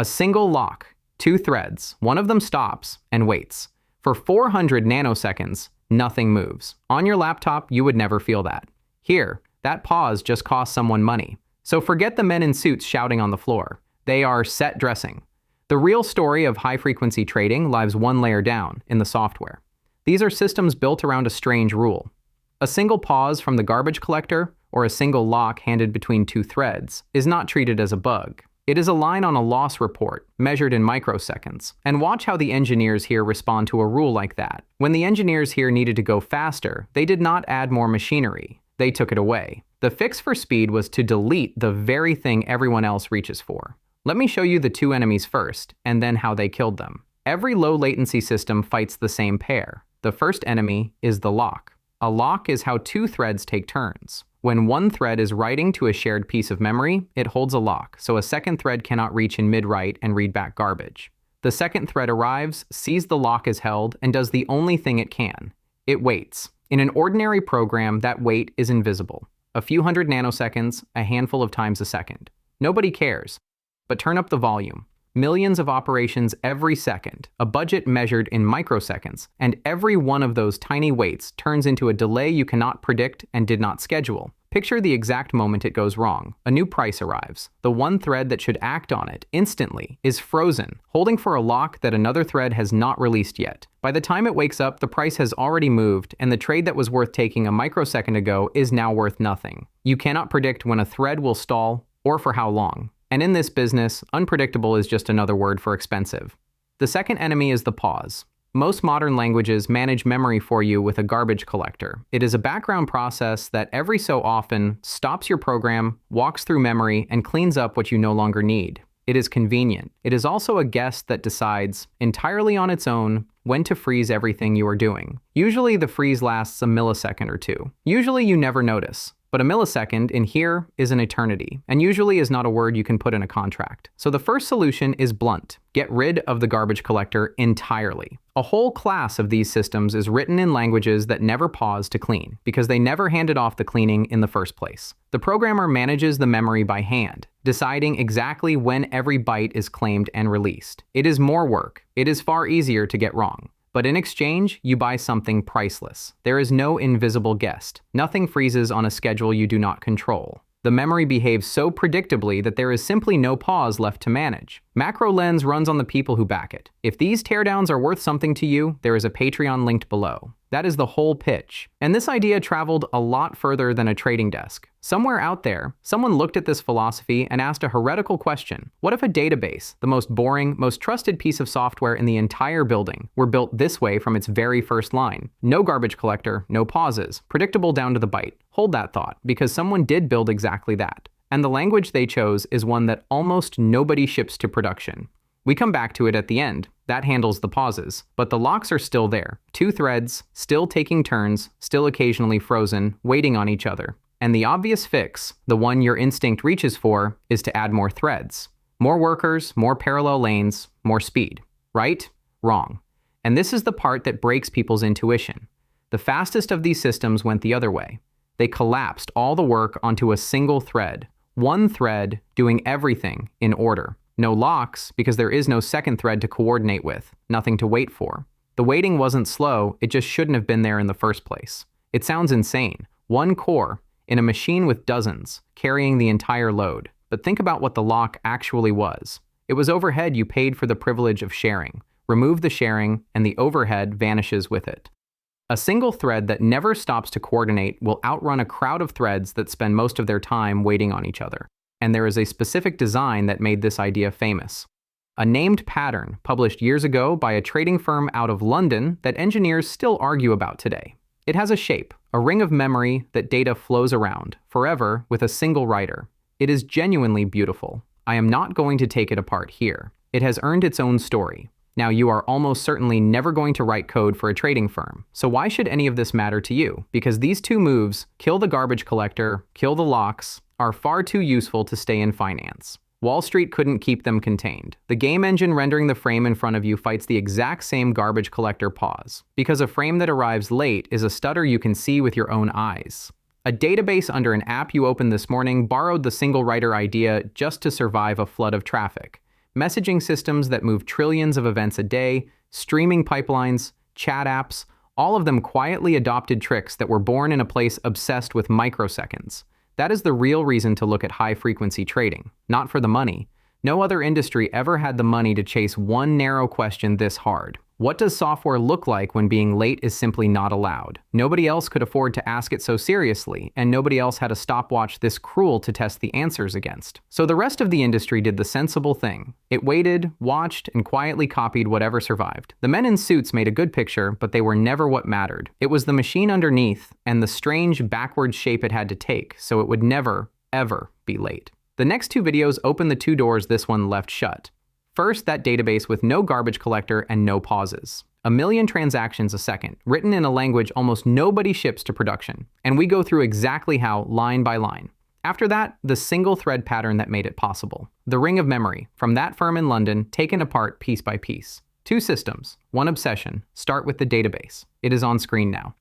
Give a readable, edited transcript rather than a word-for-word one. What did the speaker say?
A single lock, 2 threads, one of them stops and waits. For 400 nanoseconds, nothing moves. On your laptop, you would never feel that. Here, that pause just cost someone money. So forget the men in suits shouting on the floor. They are set dressing. The real story of high-frequency trading lies one layer down in the software. These are systems built around a strange rule. A single pause from the garbage collector or a single lock handed between 2 threads is not treated as a bug. It is a line on a loss report, measured in microseconds. And watch how the engineers here respond to a rule like that. When the engineers here needed to go faster, they did not add more machinery. They took it away. The fix for speed was to delete the very thing everyone else reaches for. Let me show you the 2 enemies first, and then how they killed them. Every low-latency system fights the same pair. The first enemy is the lock. A lock is how 2 threads take turns. When one thread is writing to a shared piece of memory, it holds a lock, so a second thread cannot reach in mid-write and read back garbage. The second thread arrives, sees the lock is held, and does the only thing it can. It waits. In an ordinary program, that wait is invisible. A few hundred nanoseconds, a handful of times a second. Nobody cares. But turn up the volume. Millions of operations every second, a budget measured in microseconds, and every one of those tiny waits turns into a delay you cannot predict and did not schedule. Picture the exact moment it goes wrong. A new price arrives. The one thread that should act on it instantly is frozen, holding for a lock that another thread has not released yet. By the time it wakes up, the price has already moved, and the trade that was worth taking a microsecond ago is now worth nothing. You cannot predict when a thread will stall or for how long. And in this business, unpredictable is just another word for expensive. The second enemy is the pause. Most modern languages manage memory for you with a garbage collector. It is a background process that every so often stops your program, walks through memory, and cleans up what you no longer need. It is convenient. It is also a guest that decides, entirely on its own, when to freeze everything you are doing. Usually the freeze lasts a millisecond or 2. Usually you never notice. But a millisecond in here is an eternity, and usually is not a word you can put in a contract. So the first solution is blunt. Get rid of the garbage collector entirely. A whole class of these systems is written in languages that never pause to clean, because they never handed off the cleaning in the first place. The programmer manages the memory by hand, deciding exactly when every byte is claimed and released. It is more work. It is far easier to get wrong. But in exchange, you buy something priceless. There is no invisible guest. Nothing freezes on a schedule you do not control. The memory behaves so predictably that there is simply no pause left to manage. MacroLens runs on the people who back it. If these teardowns are worth something to you, there is a Patreon linked below. That is the whole pitch. And this idea traveled a lot further than a trading desk. Somewhere out there, someone looked at this philosophy and asked a heretical question. What if a database, the most boring, most trusted piece of software in the entire building, were built this way from its very first line? No garbage collector, no pauses, predictable down to the byte. Hold that thought, because someone did build exactly that. And the language they chose is one that almost nobody ships to production. We come back to it at the end. That handles the pauses. But the locks are still there. 2 threads, still taking turns, still occasionally frozen, waiting on each other. And the obvious fix, the one your instinct reaches for, is to add more threads. More workers, more parallel lanes, more speed. Right? Wrong. And this is the part that breaks people's intuition. The fastest of these systems went the other way. They collapsed all the work onto a single thread. One thread doing everything in order. No locks, because there is no second thread to coordinate with, nothing to wait for. The waiting wasn't slow, it just shouldn't have been there in the first place. It sounds insane. 1 core, in a machine with dozens, carrying the entire load. But think about what the lock actually was. It was overhead you paid for the privilege of sharing. Remove the sharing, and the overhead vanishes with it. A single thread that never stops to coordinate will outrun a crowd of threads that spend most of their time waiting on each other. And there is a specific design that made this idea famous. A named pattern published years ago by a trading firm out of London that engineers still argue about today. It has a shape, a ring of memory that data flows around, forever with a single writer. It is genuinely beautiful. I am not going to take it apart here. It has earned its own story. Now, you are almost certainly never going to write code for a trading firm. So why should any of this matter to you? Because these 2 moves, kill the garbage collector, kill the locks, are far too useful to stay in finance. Wall Street couldn't keep them contained. The game engine rendering the frame in front of you fights the exact same garbage collector pause, because a frame that arrives late is a stutter you can see with your own eyes. A database under an app you opened this morning borrowed the single writer idea just to survive a flood of traffic. Messaging systems that move trillions of events a day, streaming pipelines, chat apps, all of them quietly adopted tricks that were born in a place obsessed with microseconds. That is the real reason to look at high-frequency trading, not for the money. No other industry ever had the money to chase one narrow question this hard. What does software look like when being late is simply not allowed? Nobody else could afford to ask it so seriously, and nobody else had a stopwatch this cruel to test the answers against. So the rest of the industry did the sensible thing. It waited, watched, and quietly copied whatever survived. The men in suits made a good picture, but they were never what mattered. It was the machine underneath and the strange backward shape it had to take, so it would never, ever be late. The next two videos open the two doors this one left shut. First, that database with no garbage collector and no pauses. 1 million transactions a second, written in a language almost nobody ships to production. And we go through exactly how, line by line. After that, the single thread pattern that made it possible. The ring of memory, from that firm in London, taken apart piece by piece. 2 systems, 1 obsession. Start with the database. It is on screen now.